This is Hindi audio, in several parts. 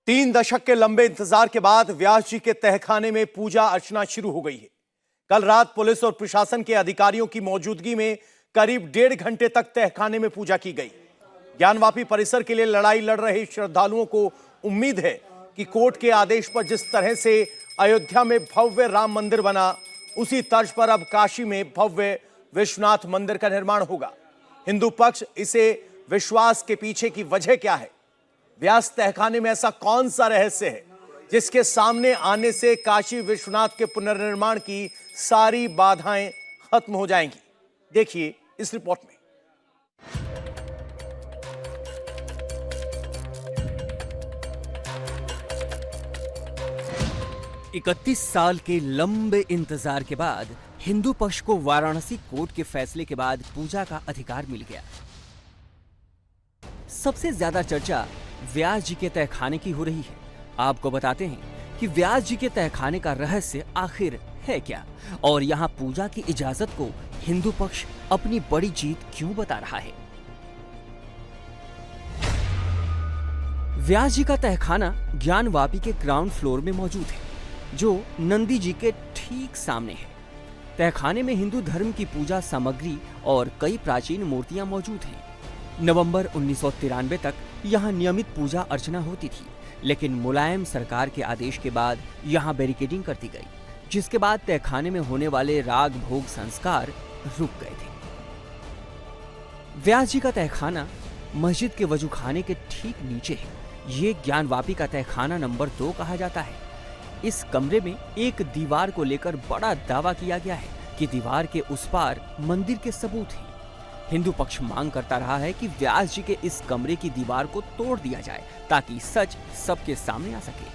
3 दशक के लंबे इंतजार के बाद व्यास जी के तहखाने में पूजा अर्चना शुरू हो गई है। कल रात पुलिस और प्रशासन के अधिकारियों की मौजूदगी में करीब 1.5 घंटे तक तहखाने में पूजा की गई। ज्ञानवापी परिसर के लिए लड़ाई लड़ रहे श्रद्धालुओं को उम्मीद है कि कोर्ट के आदेश पर जिस तरह से अयोध्या में भव्य राम मंदिर बना, उसी तर्ज पर अब काशी में भव्य विश्वनाथ मंदिर का निर्माण होगा। हिंदू पक्ष इसे विश्वास के पीछे की वजह क्या है? व्यास तहखाने में ऐसा कौन सा रहस्य है जिसके सामने आने से काशी विश्वनाथ के पुनर्निर्माण की सारी बाधाएं खत्म हो जाएंगी? देखिए इस रिपोर्ट में। इकतीस साल के लंबे इंतजार के बाद हिंदू पक्ष को वाराणसी कोर्ट के फैसले के बाद पूजा का अधिकार मिल गया। सबसे ज्यादा चर्चा व्यास जी के तहखाने की हो रही है। आपको बताते हैं कि व्यास जी के तहखाने का रहस्य आखिर है क्या, और यहाँ पूजा की इजाजत को हिंदू पक्ष अपनी बड़ी जीत क्यों बता रहा है। व्यास जी का तहखाना ज्ञानवापी के ग्राउंड फ्लोर में मौजूद है, जो नंदी जी के ठीक सामने है। तहखाने में हिंदू धर्म की पूजा सामग्री और कई प्राचीन मूर्तियां मौजूद हैं। नवंबर 1993 तक यहाँ नियमित पूजा अर्चना होती थी, लेकिन मुलायम सरकार के आदेश के बाद यहाँ बैरिकेडिंग कर दी गई, जिसके बाद तहखाने में होने वाले राग भोग संस्कार रुक गए थे। व्यास जी का तहखाना मस्जिद के वजूखाने के ठीक नीचे है। ये ज्ञानवापी का तहखाना नंबर 2 कहा जाता है। इस कमरे में एक दीवार को लेकर बड़ा दावा किया गया है कि दीवार के उस पार मंदिर के सबूत हैं। हिंदू पक्ष मांग करता रहा है कि व्यास जी के इस कमरे की दीवार को तोड़ दिया जाए ताकि सच सबके सामने आ सके।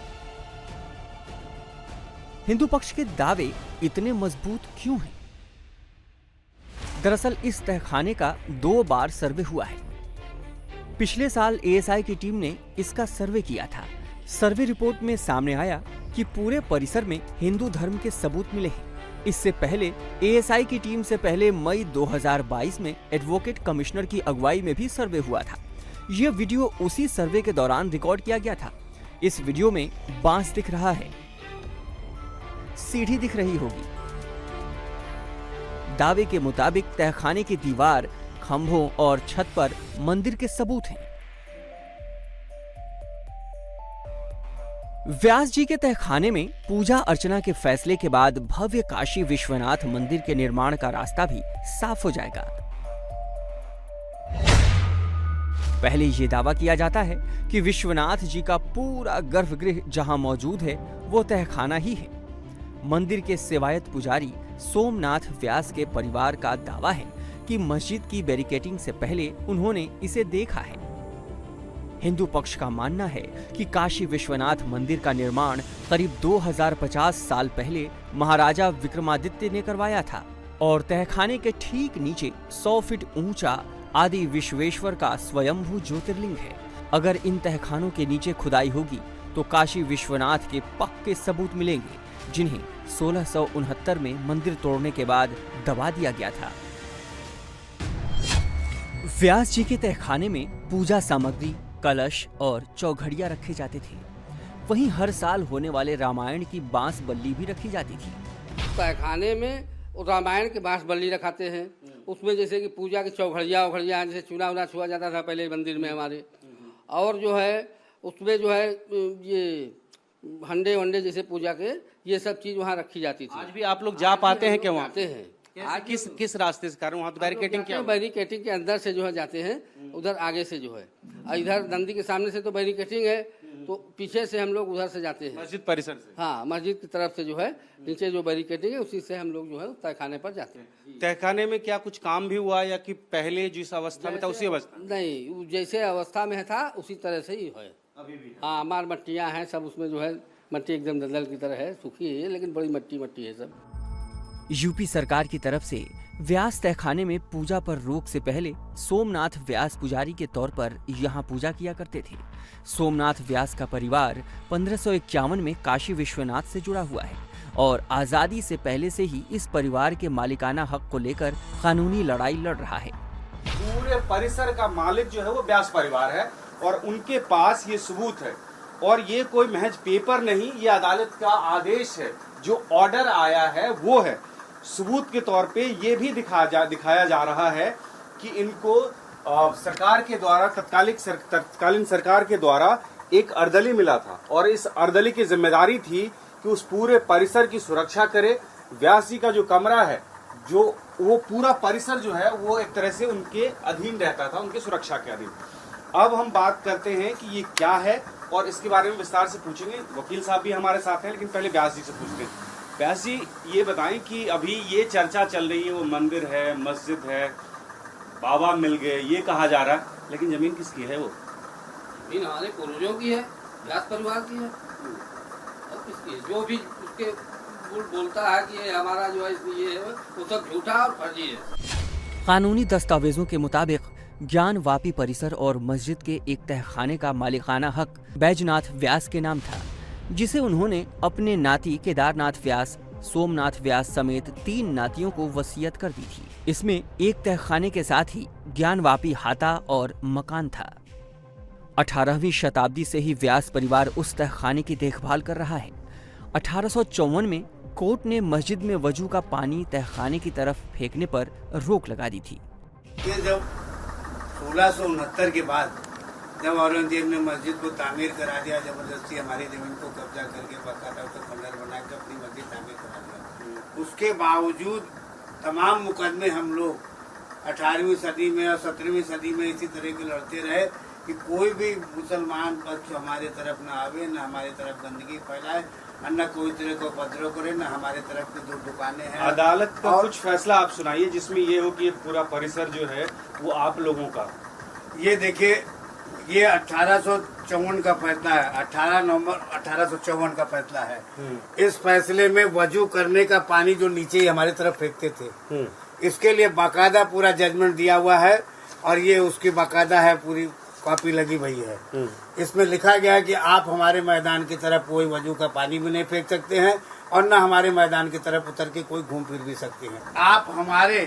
हिंदू पक्ष के दावे इतने मजबूत क्यों हैं? दरअसल इस तहखाने का 2 बार सर्वे हुआ है। पिछले साल एएसआई की टीम ने इसका सर्वे किया था। सर्वे रिपोर्ट में सामने आया कि पूरे परिसर में हिंदू धर्म के सबूत मिले हैं। इससे पहले एएसआई की टीम से पहले मई 2022 में एडवोकेट कमिश्नर की अगुवाई में भी सर्वे हुआ था। यह वीडियो उसी सर्वे के दौरान रिकॉर्ड किया गया था। इस वीडियो में बांस दिख रहा है, सीढ़ी दिख रही होगी। दावे के मुताबिक तहखाने की दीवार, खंभों और छत पर मंदिर के सबूत हैं। व्यास जी के तहखाने में पूजा अर्चना के फैसले के बाद भव्य काशी विश्वनाथ मंदिर के निर्माण का रास्ता भी साफ हो जाएगा। पहले ये दावा किया जाता है कि विश्वनाथ जी का पूरा गर्भगृह जहां मौजूद है वो तहखाना ही है। मंदिर के सेवायत पुजारी सोमनाथ व्यास के परिवार का दावा है कि मस्जिद की बैरिकेडिंग से पहले उन्होंने इसे देखा है। हिंदू पक्ष का मानना है कि काशी विश्वनाथ मंदिर का निर्माण करीब 2050 साल पहले महाराजा विक्रमादित्य ने करवाया था, और तहखाने के ठीक नीचे 100 फीट ऊंचा आदि विश्वेश्वर का स्वयंभू ज्योतिर्लिंग है। अगर इन तहखानों के नीचे खुदाई होगी तो काशी विश्वनाथ के पक्के सबूत मिलेंगे, जिन्हें 1669 में मंदिर तोड़ने के बाद दबा दिया गया था। व्यास जी के तहखाने में पूजा सामग्री, कलश और चौघड़ियां रखे जाते थे। वहीं हर साल होने वाले रामायण की बांस बल्ली भी रखी जाती थी। तहखाने में रामायण के बांस बल्ली रखाते हैं। उसमें जैसे कि पूजा की चौघड़ियाँ जैसे चूना उना छुआ जाता था पहले मंदिर में हमारे, और जो है उसमें जो है ये हंडे वंडे जैसे पूजा के ये सब चीज़ वहाँ रखी जाती थी। आज भी आप लोग जा पाते हैं क्या वहाँ? आते हैं। आज किस रास्ते से कारण वहाँ तो बैरिकेडिंग क्या? बैरिकेडिंग के अंदर से जो है जाते हैं, उधर आगे से जो है, इधर नंदी के सामने से तो बैरिकेडिंग है, तो पीछे से हम लोग उधर से जाते हैं मस्जिद परिसर से। हाँ, मस्जिद की तरफ से जो है नीचे जो बैरिकेडिंग है उसी से हम लोग जो है तहखाने पर जाते हैं। तहखाने में क्या कुछ काम भी हुआ या कि पहले जिस अवस्था में था उसी अवस्था? नहीं, जैसे अवस्था में था उसी तरह से ही है अभी भी। हाँ, हमार मट्टियाँ हैं सब, उसमें जो है मट्टी एकदम दलदल की तरह है, सूखी है लेकिन बड़ी मट्टी है सब। यूपी सरकार की तरफ से व्यास तहखाने में पूजा पर रोक से पहले सोमनाथ व्यास पुजारी के तौर पर यहाँ पूजा किया करते थे। सोमनाथ व्यास का परिवार 1551 में काशी विश्वनाथ से जुड़ा हुआ है, और आजादी से पहले से ही इस परिवार के मालिकाना हक को लेकर कानूनी लड़ाई लड़ रहा है। पूरे परिसर का मालिक जो है वो व्यास परिवार है और उनके पास ये सबूत है और ये कोई महज पेपर नहीं, ये अदालत का आदेश है, जो ऑर्डर आया है वो है। सबूत के तौर पे ये भी दिखाया जा रहा है कि इनको सरकार के द्वारा तत्कालीन सरकार के द्वारा एक अर्दली मिला था और इस अर्दली की जिम्मेदारी थी कि उस पूरे परिसर की सुरक्षा करे। व्यास जी का जो कमरा है, जो वो पूरा परिसर जो है वो एक तरह से उनके अधीन रहता था, उनके सुरक्षा के अधीन। अब हम बात करते हैं कि ये क्या है और इसके बारे में विस्तार से पूछेंगे। वकील साहब भी हमारे साथ हैं, लेकिन पहले व्यास जी से पूछते हैं। व्यास जी, ये बताएं कि अभी ये चर्चा चल रही है, वो मंदिर है, मस्जिद है, बाबा मिल गए, ये कहा जा रहा है, लेकिन जमीन किसकी है? वो जमीन हमारे पूर्वजों की है, व्यास परिवार की है। और किसकी है? जो भी उसके बोलता है कि ये हमारा जो है ये है, वो सब झूठा और फर्जी है। कानूनी दस्तावेजों के मुताबिक ज्ञानवापी परिसर और मस्जिद के एक तहखाने का मालिकाना हक बैजनाथ व्यास के नाम था, जिसे उन्होंने अपने नाती केदारनाथ व्यास, सोमनाथ व्यास समेत 3 नातियों को वसीयत कर दी थी। इसमें एक तहखाने के साथ ही ज्ञानवापी हाता और मकान था। 18वीं शताब्दी से ही व्यास परिवार उस तहखाने की देखभाल कर रहा है। 1854 में कोर्ट ने मस्जिद में वजू का पानी तहखाने की तरफ फेंकने पर रोक लगा दी थी। ये जब 1669 के बाद जब औरंगजेब ने मस्जिद को तामीर करा दिया, जबरदस्ती हमारी जमीन को कब्जा करके बाकायदा उसका खंडर बना के अपनी मस्जिद तामीर करा दिया। उसके बावजूद तमाम मुकदमे हम लोग 18वीं सदी में और 17वीं सदी में इसी तरह के लड़ते रहे कि कोई भी मुसलमान पक्ष हमारे तरफ न आवे, न हमारे तरफ गंदगी फैलाए, न कोई तरह को उपद्रव करे, न हमारे तरफ की 2 दुकानें हैं। अदालत का कुछ फैसला आप सुनाइए जिसमें ये हो कि ये पूरा परिसर जो है वो आप लोगों का। ये देखिए, ये 1854 का फैसला है, 18 नवंबर 1854 का फैसला है। इस फैसले में वजू करने का पानी जो नीचे ही हमारी तरफ फेंकते थे, इसके लिए बाकायदा पूरा जजमेंट दिया हुआ है और ये उसकी बाकायदा है, पूरी कॉपी लगी हुई है। इसमें लिखा गया है कि आप हमारे मैदान की तरफ कोई वजू का पानी भी नहीं फेंक सकते हैं और न हमारे मैदान की तरफ उतर के कोई घूम फिर भी सकते हैं। आप हमारे